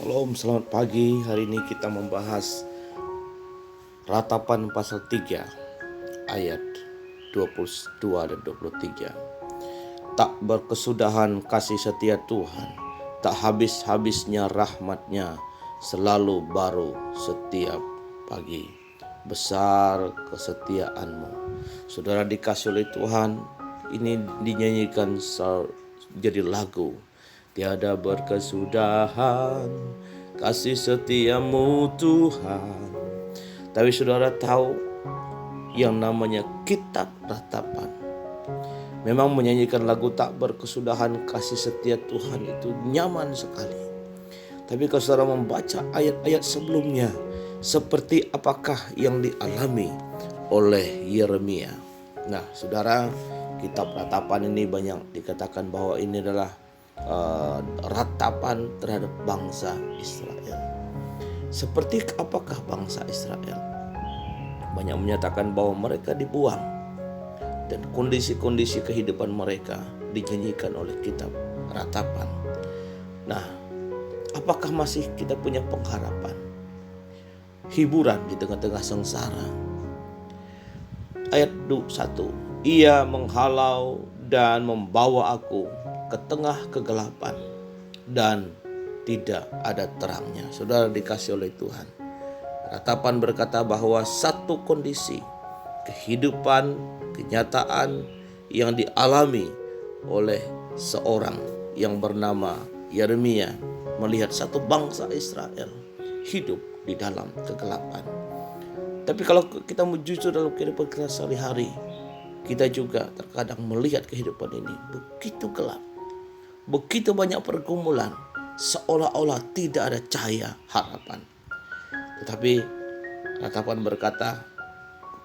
Shalom, selamat pagi. Hari ini kita membahas Ratapan pasal 3 ayat 22 dan 23. Tak berkesudahan kasih setia Tuhan, tak habis-habisnya rahmat-Nya, selalu baru setiap pagi. Besar kesetiaan-Mu. Saudara dikasih oleh Tuhan, ini dinyanyikan jadi lagu. Tiada berkesudahan kasih setiamu Tuhan. Tapi saudara tahu yang namanya kitab ratapan. Memang menyanyikan lagu tak berkesudahan kasih setia Tuhan itu nyaman sekali. Tapi kalau saudara membaca ayat-ayat sebelumnya, seperti apakah yang dialami oleh Yeremia. Nah saudara, kitab ratapan ini banyak dikatakan bahwa ini adalah ratapan terhadap bangsa Israel. Seperti apakah bangsa Israel? Banyak menyatakan bahwa mereka dibuang dan kondisi-kondisi kehidupan mereka dinyanyikan oleh kitab ratapan. Nah, apakah masih kita punya pengharapan? Hiburan di tengah-tengah sengsara. Ayat 1, Ia menghalau dan membawa aku ke tengah kegelapan dan tidak ada terangnya. Saudara dikasih oleh Tuhan. Ratapan berkata bahwa satu kondisi kehidupan, kenyataan yang dialami oleh seorang yang bernama Yeremia melihat satu bangsa Israel hidup di dalam kegelapan. Tapi kalau kita jujur dalam kehidupan kita sehari-hari, kita juga terkadang melihat kehidupan ini begitu gelap. Begitu banyak pergumulan, seolah-olah tidak ada cahaya harapan. Tetapi ratapan berkata,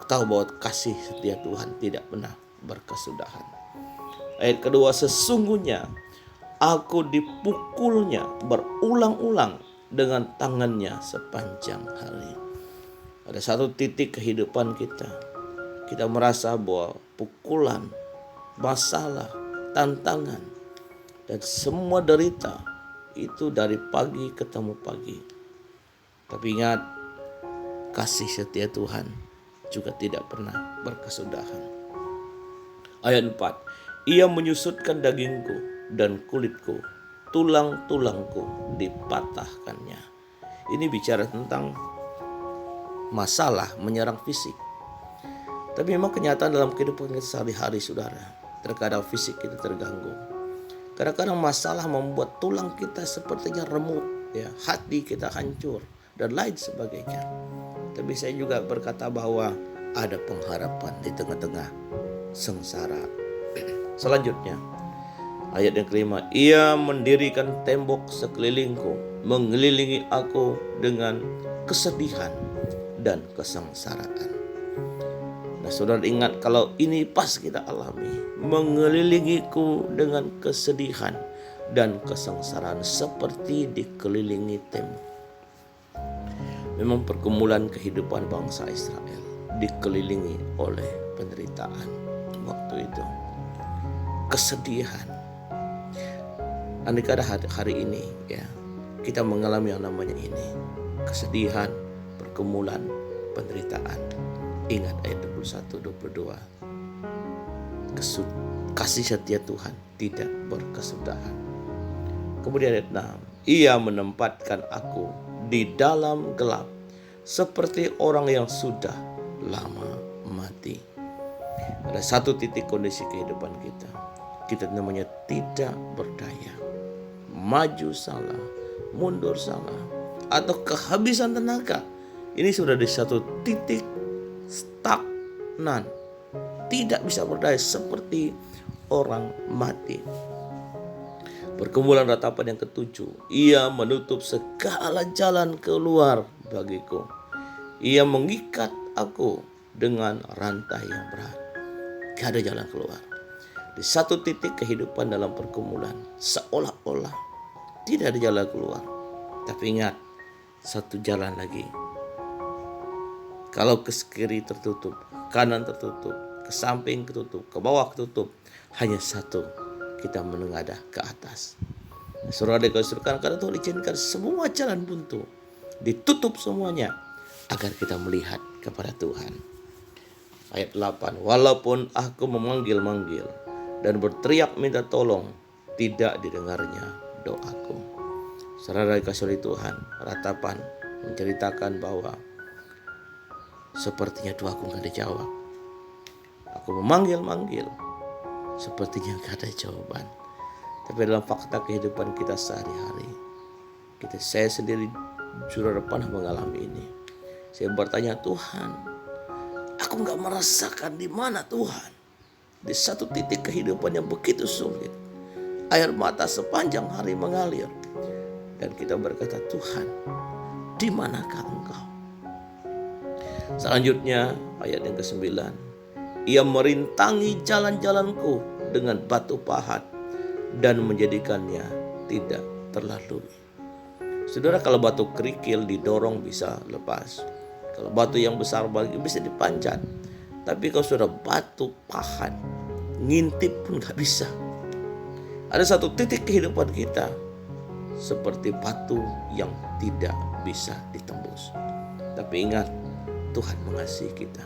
tahu bahwa kasih setia Tuhan tidak pernah berkesudahan. Ayat kedua, sesungguhnya aku dipukulnya berulang-ulang dengan tangannya sepanjang hari. Ada satu titik kehidupan kita merasa bahwa pukulan, masalah, tantangan, dan semua derita itu dari pagi ketemu pagi. Tapi ingat, kasih setia Tuhan juga tidak pernah berkesudahan. Ayat 4, Ia menyusutkan dagingku dan kulitku, tulang-tulangku dipatahkannya. Ini bicara tentang masalah menyerang fisik. Tapi memang kenyataan dalam kehidupan kita sehari-hari saudara, terkadang fisik kita terganggu. Kadang-kadang masalah membuat tulang kita sepertinya remuk, ya, hati kita hancur dan lain sebagainya. Tapi saya juga berkata bahwa ada pengharapan di tengah-tengah sengsara. Selanjutnya, ayat yang kelima, Ia mendirikan tembok sekelilingku, mengelilingi aku dengan kesedihan dan kesengsaraan. Nah, saudara ingat kalau ini pas kita alami, mengelilingiku dengan kesedihan dan kesengsaraan seperti dikelilingi tembok. Memang pergumulan kehidupan bangsa Israel dikelilingi oleh penderitaan waktu itu. Kesedihan. Andai kata hari ini ya, kita mengalami yang namanya ini. Kesedihan, pergumulan, penderitaan. Ingat ayat 21-22. Kasih setia Tuhan tidak berkesudahan. Kemudian ayat 6. Ia menempatkan aku di dalam gelap seperti orang yang sudah lama mati. Ada satu titik kondisi kehidupan kita. Kita namanya tidak berdaya. Maju salah, mundur salah, atau kehabisan tenaga. Ini sudah di satu titik stagnan, tidak bisa berdaya seperti orang mati. Pergumulan ratapan yang ketujuh, Ia menutup segala jalan keluar bagiku. Ia mengikat aku dengan rantai yang berat. Gak ada jalan keluar. Di satu titik kehidupan dalam pergumulan, seolah-olah tidak ada jalan keluar. Tapi ingat, satu jalan lagi. Kalau ke kiri tertutup, kanan tertutup, ke samping tertutup, ke bawah tertutup, hanya satu, kita menengadah ke atas. Saudara dikasihkan, karena Tuhan izinkan semua jalan buntu ditutup semuanya agar kita melihat kepada Tuhan. Ayat 8, walaupun aku memanggil-manggil dan berteriak minta tolong, tidak didengarnya doaku. Saudara dikasih oleh Tuhan, ratapan menceritakan bahwa sepertinya doaku gak ada jawab. Aku memanggil-manggil, sepertinya gak ada jawaban. Tapi dalam fakta kehidupan kita sehari-hari, saya sendiri sudah pernah mengalami ini. Saya bertanya, Tuhan, aku gak merasakan di mana Tuhan. Di satu titik kehidupan yang begitu sulit, air mata sepanjang hari mengalir, dan kita berkata, Tuhan, di manakah Engkau? Selanjutnya ayat yang ke-9, ia merintangi jalan-jalanku dengan batu pahat dan menjadikannya tidak terlalui. Saudara, kalau batu kerikil didorong bisa lepas. Kalau batu yang besar bisa dipanjat. Tapi kalau sudah batu pahat, ngintip pun gak bisa. Ada satu titik kehidupan kita seperti batu yang tidak bisa ditembus. Tapi ingat, Tuhan mengasihi kita.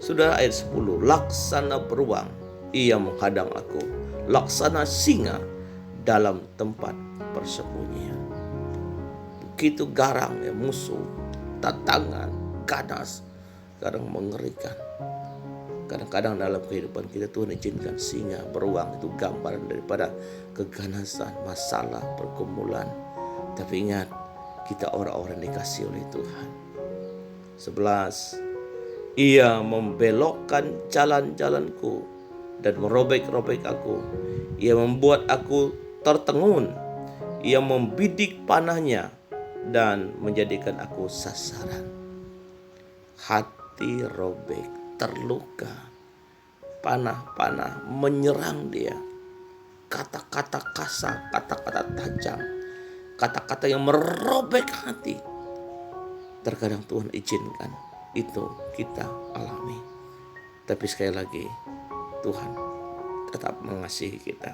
Saudara, ayat 10, laksana beruang ia menghadang aku, laksana singa dalam tempat persembunyian. Begitu garang ya musuh, tantangan, ganas, kadang mengerikan. Kadang-kadang dalam kehidupan kita Tuhan izinkan singa, beruang, itu gambaran daripada keganasan, masalah, pergumulan. Tapi ingat, kita orang-orang dikasih oleh Tuhan. 11, ia membelokkan jalan-jalanku dan merobek-robek aku. Ia membuat aku tertengun. Ia membidik panahnya dan menjadikan aku sasaran. Hati robek, terluka, panah-panah menyerang dia. Kata-kata kasar, kata-kata tajam, kata-kata yang merobek hati. Terkadang Tuhan izinkan itu kita alami. Tapi sekali lagi, Tuhan tetap mengasihi kita.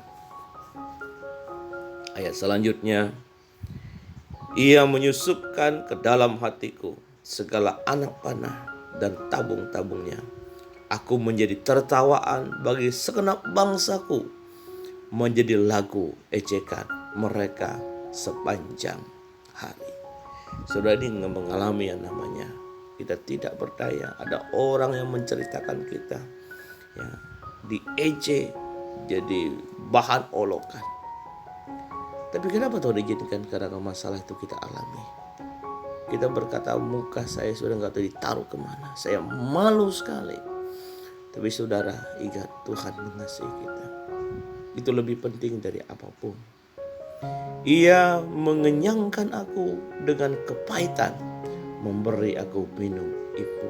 Ayat selanjutnya, ia menyusupkan ke dalam hatiku segala anak panah dan tabung-tabungnya. Aku menjadi tertawaan bagi segenap bangsaku, menjadi lagu ejekan mereka sepanjang hari. Saudara, ini mengalami yang namanya kita tidak berdaya. Ada orang yang menceritakan kita ya, diejek, jadi bahan olokan. Tapi kenapa Tuhan izinkan? Karena masalah itu kita alami. Kita berkata, muka saya sudah gak tahu ditaruh kemana, saya malu sekali. Tapi saudara, ingat, Tuhan mengasihi kita. Itu lebih penting dari apapun. Ia mengenyangkan aku dengan kepahitan, memberi aku minum ibu.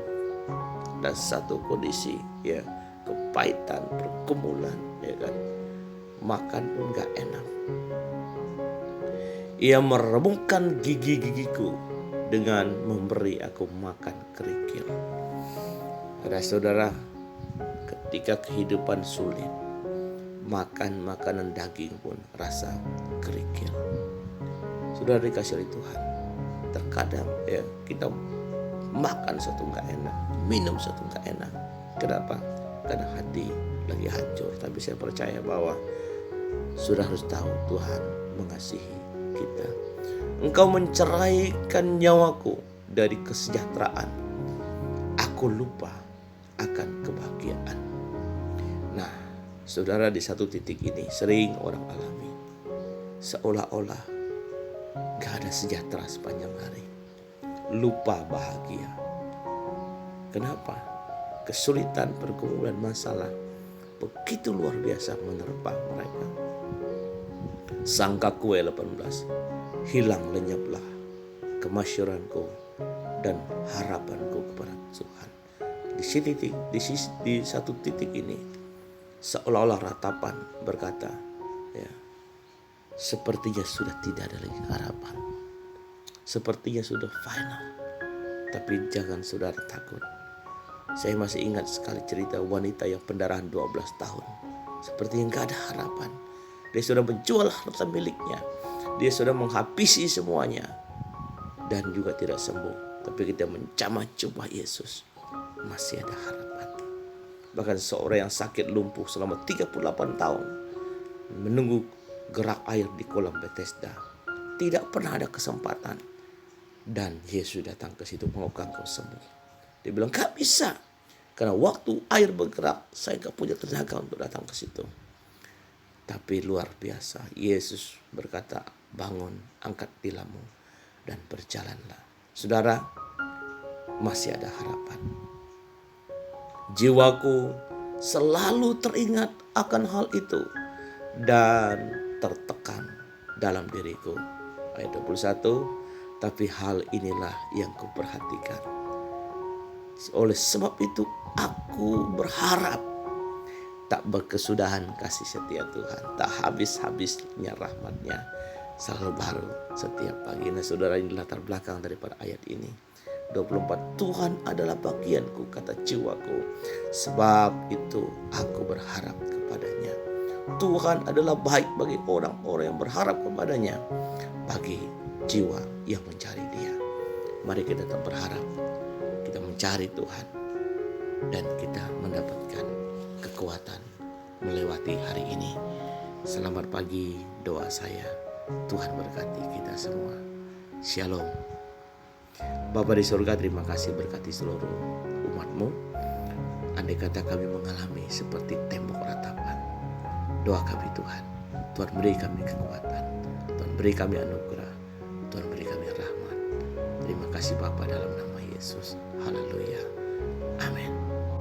Dan satu kondisi ya, kepahitan, pergumulan ya kan, makan pun gak enak. Ia meremukkan gigi-gigiku dengan memberi aku makan kerikil. Ada saudara, ketika kehidupan sulit, makan makanan daging pun rasa kerikil. Saudara dikasih oleh Tuhan, terkadang ya kita makan satu gak enak, minum satu gak enak. Kenapa? Karena hati lagi hancur. Tapi saya percaya bahwa sudah harus tahu Tuhan mengasihi kita. Engkau menceraikan nyawaku dari kesejahteraan. Aku lupa akan kebahagiaan. Nah, saudara, di satu titik ini sering orang alami. Seolah-olah gak ada sejahtera sepanjang hari. Lupa bahagia. Kenapa? Kesulitan, pergumulan, masalah begitu luar biasa menerpa mereka. Sangka kue 18, hilang lenyaplah kemasyuranku dan harapanku kepada Tuhan. Di satu titik ini seolah-olah ratapan berkata, ya, sepertinya sudah tidak ada lagi harapan, sepertinya sudah final. Tapi jangan saudara takut. Saya masih ingat sekali cerita wanita yang pendarahan 12 tahun. Sepertinya gak ada harapan. Dia sudah menjual harta miliknya. Dia sudah menghabisi semuanya dan juga tidak sembuh. Tapi kita mencoba Yesus, masih ada harapan. Bahkan seorang yang sakit lumpuh selama 38 tahun menunggu gerak air di kolam Bethesda, tidak pernah ada kesempatan. Dan Yesus datang ke situ, maukah kau sembuh? Dia bilang, gak bisa. Karena waktu air bergerak, saya gak punya tenaga untuk datang ke situ. Tapi luar biasa, Yesus berkata, bangun, angkat tilammu, dan berjalanlah. Saudara, masih ada harapan. Jiwaku selalu teringat akan hal itu dan tertekan dalam diriku. Ayat 21, tapi hal inilah yang kuperhatikan. Oleh sebab itu aku berharap tak berkesudahan kasih setia Tuhan, tak habis-habisnya rahmatnya, selalu baru setiap pagi. Nah saudara, ini latar belakang daripada ayat ini. 24, Tuhan adalah bagianku, kata jiwaku, sebab itu aku berharap kepadanya. Tuhan adalah baik bagi orang-orang yang berharap kepadanya, bagi jiwa yang mencari Dia. Mari kita tetap berharap, kita mencari Tuhan, dan kita mendapatkan kekuatan melewati hari ini. Selamat pagi, doa saya, Tuhan berkati kita semua. Shalom. Bapa di surga, terima kasih berkati seluruh umat-Mu. Andai kata kami mengalami seperti tembok ratapan, doa kami Tuhan, Tuhan beri kami kekuatan, Tuhan beri kami anugerah, Tuhan beri kami rahmat. Terima kasih Bapa, dalam nama Yesus. Haleluya. Amin.